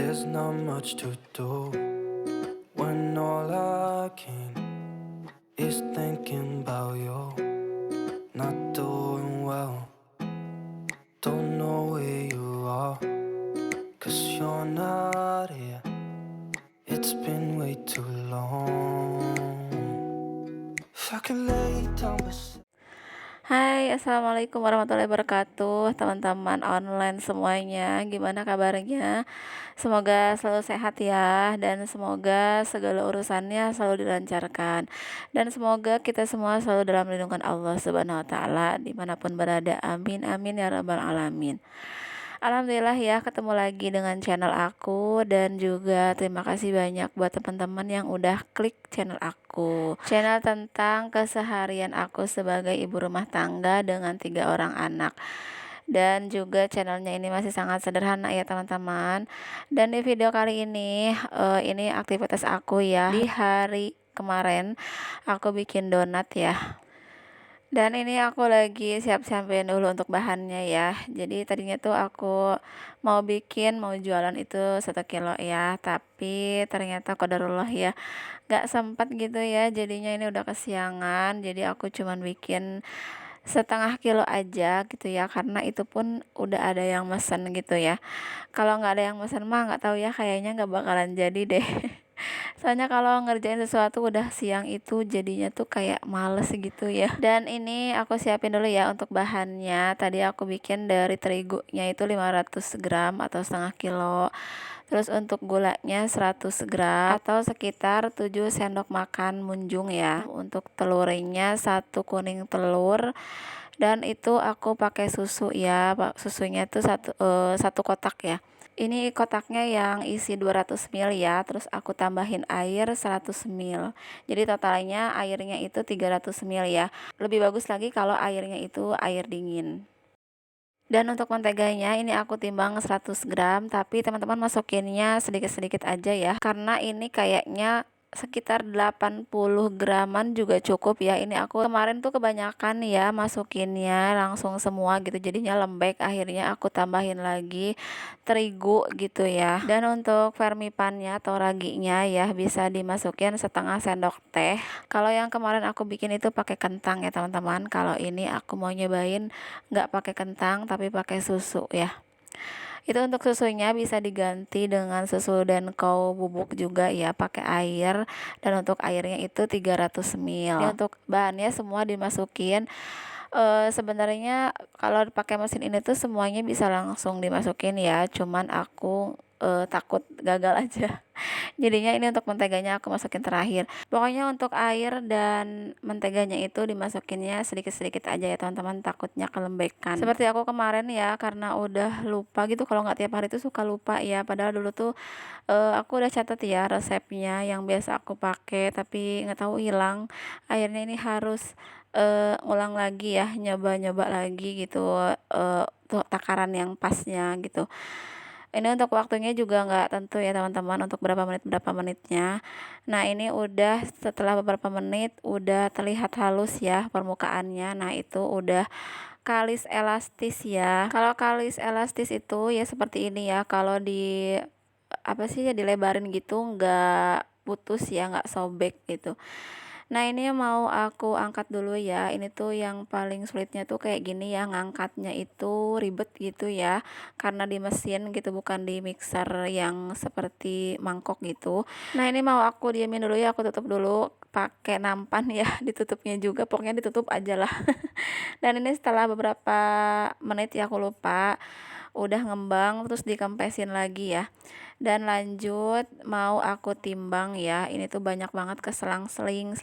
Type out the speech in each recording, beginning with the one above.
There's not much to do when all I can is thinking about you. Not doing well, don't know where you are, 'cause you're not here. It's been way too long. If I could lay down beside. Hai, assalamualaikum warahmatullahi wabarakatuh, teman-teman online semuanya. Gimana kabarnya? Semoga selalu sehat ya, dan semoga segala urusannya selalu dilancarkan. Dan semoga kita semua selalu dalam lindungan Allah Subhanahu wa Ta'ala, dimanapun berada. Amin, amin ya Rabbal 'Alamin. Alhamdulillah ya, ketemu lagi dengan channel aku, dan juga terima kasih banyak buat teman-teman yang udah klik channel aku. Channel tentang keseharian aku sebagai ibu rumah tangga dengan 3 orang anak. Dan juga channelnya ini masih sangat sederhana ya teman-teman. Dan di video kali ini aktivitas aku ya. Di hari kemarin aku bikin donat ya. Dan ini aku lagi siap-siapin dulu untuk bahannya ya. Jadi tadinya tuh aku mau jualan itu 1 kilo ya, tapi ternyata qadarullah ya gak sempat gitu ya. Jadinya ini udah kesiangan, jadi aku cuman bikin 1/2 kilo aja gitu ya, karena itu pun udah ada yang mesen gitu ya. Kalau nggak ada yang mesen mah nggak tahu ya, kayaknya nggak bakalan jadi deh. Soalnya kalau ngerjain sesuatu udah siang itu jadinya tuh kayak males gitu ya. Dan ini aku siapin dulu ya untuk bahannya. Tadi aku bikin dari terigunya itu 500 gram atau 1/2 kilo. Terus untuk gulanya 100 gram atau sekitar 7 sendok makan munjung ya. Untuk telurnya 1 kuning telur. Dan itu aku pakai susu ya. Susunya tuh satu kotak ya. Ini kotaknya yang isi 200 ml ya, terus aku tambahin air 100 ml. Jadi totalnya airnya itu 300 ml ya. Lebih bagus lagi kalau airnya itu air dingin. Dan untuk menteganya ini aku timbang 100 gram, tapi teman-teman masukinnya sedikit-sedikit aja ya. Karena ini kayaknya sekitar 80 graman juga cukup ya. Ini aku kemarin tuh kebanyakan ya masukinnya langsung semua gitu, jadinya lembek. Akhirnya aku tambahin lagi terigu gitu ya. Dan untuk vermipannya atau raginya ya bisa dimasukin setengah sendok teh. Kalau yang kemarin aku bikin itu pakai kentang ya teman-teman. Kalau ini aku mau nyobain nggak pakai kentang tapi pakai susu ya. Itu untuk susunya bisa diganti dengan susu dan kau bubuk juga ya, pakai air. Dan untuk airnya itu 300 ml. Ini untuk bahannya semua dimasukin. Sebenarnya kalau pakai mesin ini tuh semuanya bisa langsung dimasukin ya, cuman aku takut gagal aja. Jadinya ini untuk menteganya aku masukin terakhir. Pokoknya untuk air dan menteganya itu dimasukinnya sedikit-sedikit aja ya teman-teman, takutnya kelembekan. Seperti aku kemarin ya, karena udah lupa gitu, kalau nggak tiap hari tuh suka lupa ya. Padahal dulu tuh aku udah catat ya resepnya yang biasa aku pakai, tapi nggak tahu hilang. Akhirnya ini harus ngulang lagi ya, nyoba-nyoba lagi gitu, tuh takaran yang pasnya gitu. Ini untuk waktunya juga nggak tentu ya teman-teman, untuk berapa menitnya. Nah ini udah setelah beberapa menit udah terlihat halus ya permukaannya. Nah itu udah kalis elastis ya. Kalau kalis elastis itu ya seperti ini ya. Kalau di apa sih ya, dilebarin gitu nggak putus ya, nggak sobek gitu. Nah ini mau aku angkat dulu ya. Ini tuh yang paling sulitnya tuh kayak gini ya, ngangkatnya itu ribet gitu ya, karena di mesin gitu, bukan di mixer yang seperti mangkok gitu. Nah ini mau aku diamin dulu ya, aku tutup dulu pakai nampan ya. Ditutupnya juga, pokoknya ditutup aja lah. Dan ini setelah beberapa menit ya, aku lupa, udah ngembang, terus dikempesin lagi ya. Dan lanjut mau aku timbang ya. Ini tuh banyak banget ke selang-seling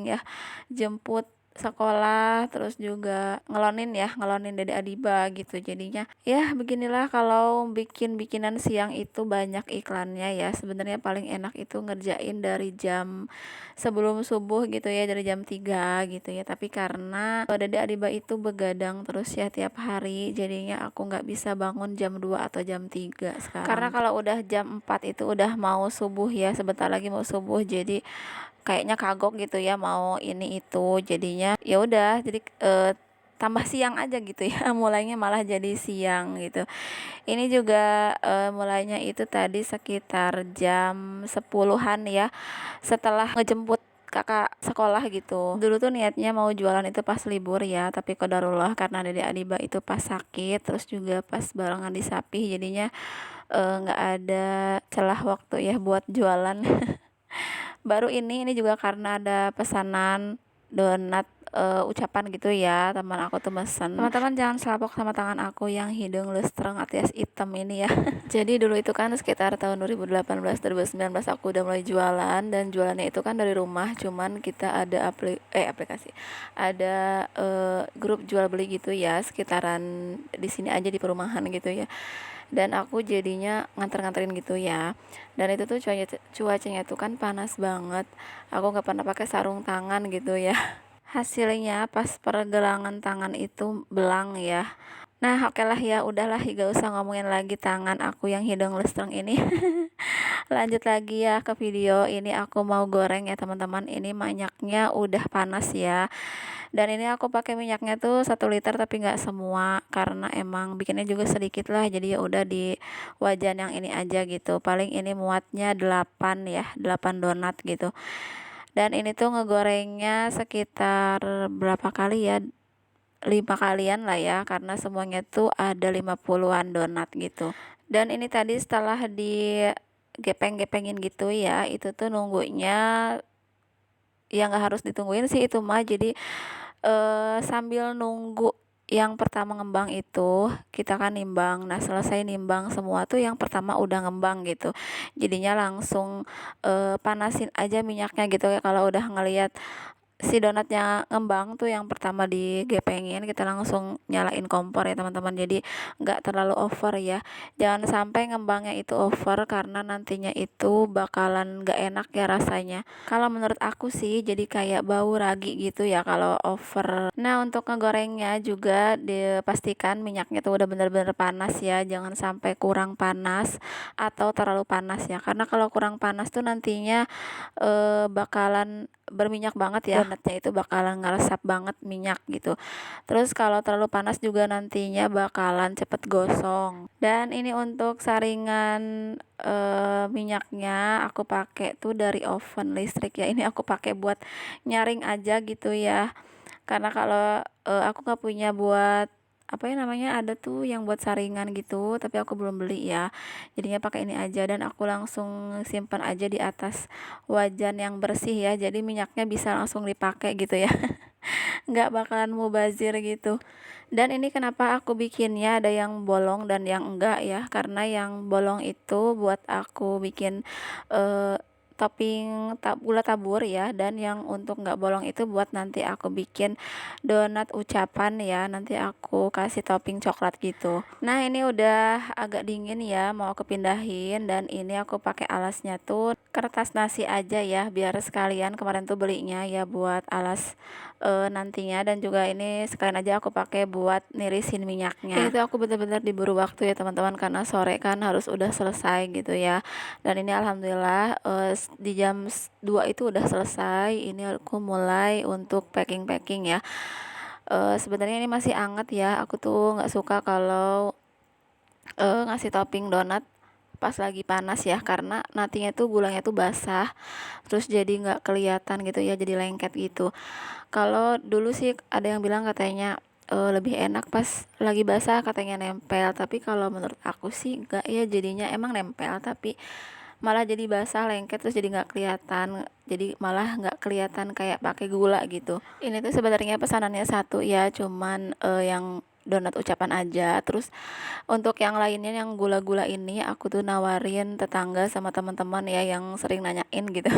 ya, jemput sekolah, terus juga ngelonin Dede Adiba gitu. Jadinya ya beginilah kalau bikin bikinan siang itu banyak iklannya ya. Sebenarnya paling enak itu ngerjain dari jam sebelum subuh gitu ya, dari jam 3 gitu ya. Tapi karena Dede Adiba itu begadang terus ya tiap hari, jadinya aku nggak bisa bangun jam 2 atau jam 3 sekarang. Karena kalau udah jam 4 itu udah mau subuh ya, sebentar lagi mau subuh, jadi kayaknya kagok gitu ya mau ini itu. Jadinya ya udah, jadi tambah siang aja gitu ya, mulainya malah jadi siang gitu. Ini juga mulainya itu tadi sekitar jam 10-an ya, setelah ngejemput kakak sekolah gitu. Dulu tuh niatnya mau jualan itu pas libur ya, tapi qadarullah karena Dede Adiba itu pas sakit, terus juga pas barengan di Sapih, jadinya nggak ada celah waktu ya buat jualan. Baru ini juga karena ada pesanan donat ucapan gitu ya, teman aku tuh mesen. Teman-teman jangan salpok sama tangan aku yang hidung lustreng alias hitam ini ya. Jadi dulu itu kan sekitar tahun 2018 2019 aku udah mulai jualan, dan jualannya itu kan dari rumah, cuman kita ada aplikasi, ada grup jual beli gitu ya, sekitaran di sini aja di perumahan gitu ya. Dan aku jadinya nganter-nganterin gitu ya, dan itu tuh cuacanya tuh kan panas banget, aku nggak pernah pakai sarung tangan gitu ya. Hasilnya pas pergelangan tangan itu belang ya. Nah, oke lah ya, udahlah, gak usah ngomongin lagi tangan aku yang hidung lustreng ini. Lanjut lagi ya ke video. Ini aku mau goreng ya teman-teman. Ini minyaknya udah panas ya. Dan ini aku pakai minyaknya tuh 1 liter tapi nggak semua, karena emang bikinnya juga sedikit lah. Jadi ya udah di wajan yang ini aja gitu. Paling ini muatnya 8 ya, 8 donat gitu. Dan ini tuh ngegorengnya sekitar berapa kali ya, 5 kalian lah ya, karena semuanya tuh ada 50-an donat gitu. Dan ini tadi setelah digepeng-gepengin gitu ya, itu tuh nunggunya ya nggak harus ditungguin sih itu mah. Jadi sambil nunggu yang pertama ngembang itu kita kan nimbang. Nah, selesai nimbang semua tuh yang pertama udah ngembang gitu, jadinya langsung panasin aja minyaknya gitu ya. Kalau udah ngelihat si donatnya ngembang tuh yang pertama digepengin, kita langsung nyalain kompor ya teman-teman. Jadi nggak terlalu over ya, jangan sampai ngembangnya itu over, karena nantinya itu bakalan nggak enak ya rasanya. Kalau menurut aku sih jadi kayak bau ragi gitu ya kalau over. Nah, untuk ngegorengnya juga dipastikan minyaknya tuh udah bener-bener panas ya, jangan sampai kurang panas atau terlalu panas ya, karena kalau kurang panas tuh nantinya bakalan berminyak banget ya, donatnya itu bakalan ngeresap banget minyak gitu. Terus kalau terlalu panas juga nantinya bakalan cepet gosong. Dan ini untuk saringan minyaknya aku pakai tuh dari oven listrik ya. Ini aku pakai buat nyaring aja gitu ya, karena kalau aku nggak punya buat apa ya namanya, ada tuh yang buat saringan gitu tapi aku belum beli ya, jadinya pakai ini aja. Dan aku langsung simpan aja di atas wajan yang bersih ya, jadi minyaknya bisa langsung dipakai gitu ya. Nggak bakalan mubazir gitu. Dan ini kenapa aku bikinnya ada yang bolong dan yang enggak ya, karena yang bolong itu buat aku bikin eh, topping gula tabur ya, dan yang untuk nggak bolong itu buat nanti aku bikin donat ucapan ya, nanti aku kasih topping coklat gitu. Nah, ini udah agak dingin ya, mau aku pindahin, dan ini aku pakai alasnya tuh kertas nasi aja ya, biar sekalian kemarin tuh belinya ya buat alas nantinya. Dan juga ini sekalian aja aku pakai buat nirisin minyaknya. Itu aku bener-bener diburu waktu ya teman-teman, karena sore kan harus udah selesai gitu ya. Dan ini alhamdulillah di jam 2 itu udah selesai. Ini aku mulai untuk packing ya. Sebenarnya ini masih anget ya, aku tuh nggak suka kalau ngasih topping donat pas lagi panas ya, karena nantinya tuh gulanya tuh basah, terus jadi nggak kelihatan gitu ya, jadi lengket gitu. Kalau dulu sih ada yang bilang katanya lebih enak pas lagi basah, katanya nempel. Tapi kalau menurut aku sih enggak ya, jadinya emang nempel tapi malah jadi basah, lengket, terus jadi nggak kelihatan, jadi malah nggak kelihatan kayak pakai gula gitu. Ini tuh sebenarnya pesanannya satu ya, cuman yang donat ucapan aja. Terus untuk yang lainnya yang gula-gula ini aku tuh nawarin tetangga sama teman-teman ya yang sering nanyain gitu.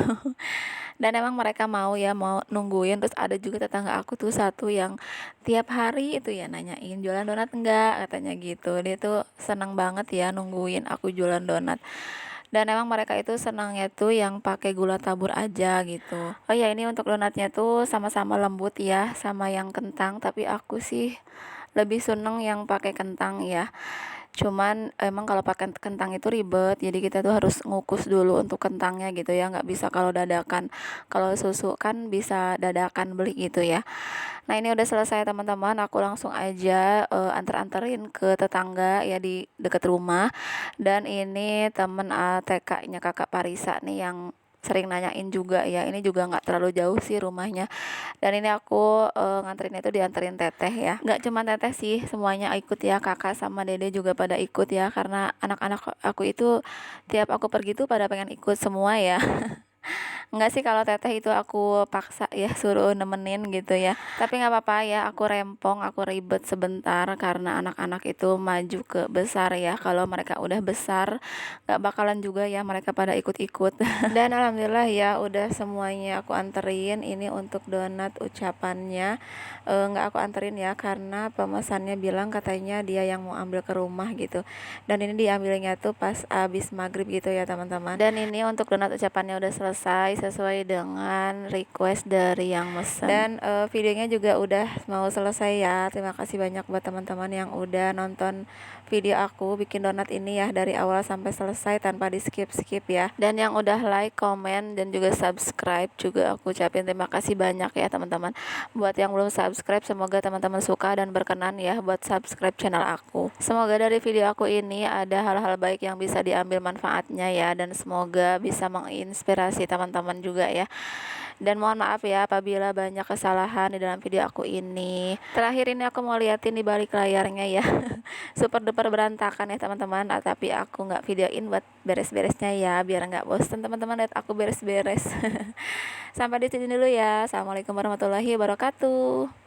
Dan emang mereka mau ya, mau nungguin. Terus ada juga tetangga aku tuh satu yang tiap hari itu ya nanyain jualan donat enggak, katanya gitu. Dia tuh senang banget ya nungguin aku jualan donat. Dan emang mereka itu senangnya tuh yang pakai gula tabur aja gitu. Oh ya, ini untuk donatnya tuh sama-sama lembut ya, sama yang kentang, tapi aku sih lebih seneng yang pakai kentang ya. Cuman emang kalau pakai kentang itu ribet, jadi kita tuh harus ngukus dulu untuk kentangnya gitu ya, nggak bisa kalau dadakan. Kalau susu kan bisa dadakan beli gitu ya. Nah ini udah selesai teman-teman, aku langsung aja anter-anterin ke tetangga ya di dekat rumah. Dan ini temen TK-nya kakak Parisa nih yang sering nanyain juga ya, ini juga nggak terlalu jauh sih rumahnya. Dan ini aku nganterinnya itu dianterin teteh ya, nggak cuma teteh sih, semuanya ikut ya, kakak sama dede juga pada ikut ya, karena anak-anak aku itu tiap aku pergi tuh pada pengen ikut semua ya. Enggak sih, kalau teteh itu aku paksa ya suruh nemenin gitu ya. Tapi nggak apa-apa ya, aku rempong, aku ribet sebentar karena anak-anak itu maju ke besar ya. Kalau mereka udah besar, nggak bakalan juga ya mereka pada ikut-ikut. Dan alhamdulillah ya udah semuanya aku anterin. Ini untuk donat ucapannya. Nggak aku anterin ya karena pemesannya bilang katanya dia yang mau ambil ke rumah gitu. Dan ini diambilnya tuh pas abis maghrib gitu ya teman-teman. Dan ini untuk donat ucapannya udah selesai sesuai dengan request dari yang mesen. Dan videonya juga udah mau selesai ya. Terima kasih banyak buat teman-teman yang udah nonton video aku bikin donat ini ya dari awal sampai selesai tanpa di skip-skip ya. Dan yang udah like, komen, dan juga subscribe juga aku ucapin terima kasih banyak ya teman-teman. Buat yang belum subscribe, semoga teman-teman suka dan berkenan ya buat subscribe channel aku. Semoga dari video aku ini ada hal-hal baik yang bisa diambil manfaatnya ya, dan semoga bisa menginspirasi teman-teman juga ya. Dan mohon maaf ya apabila banyak kesalahan di dalam video aku ini. Terakhir ini aku mau liatin di balik layarnya ya. Super duper berantakan ya teman-teman. Tapi aku nggak videoin buat beres-beresnya ya, biar nggak bosen teman-teman lihat aku beres-beres. Sampai di sini dulu ya. Assalamualaikum warahmatullahi wabarakatuh.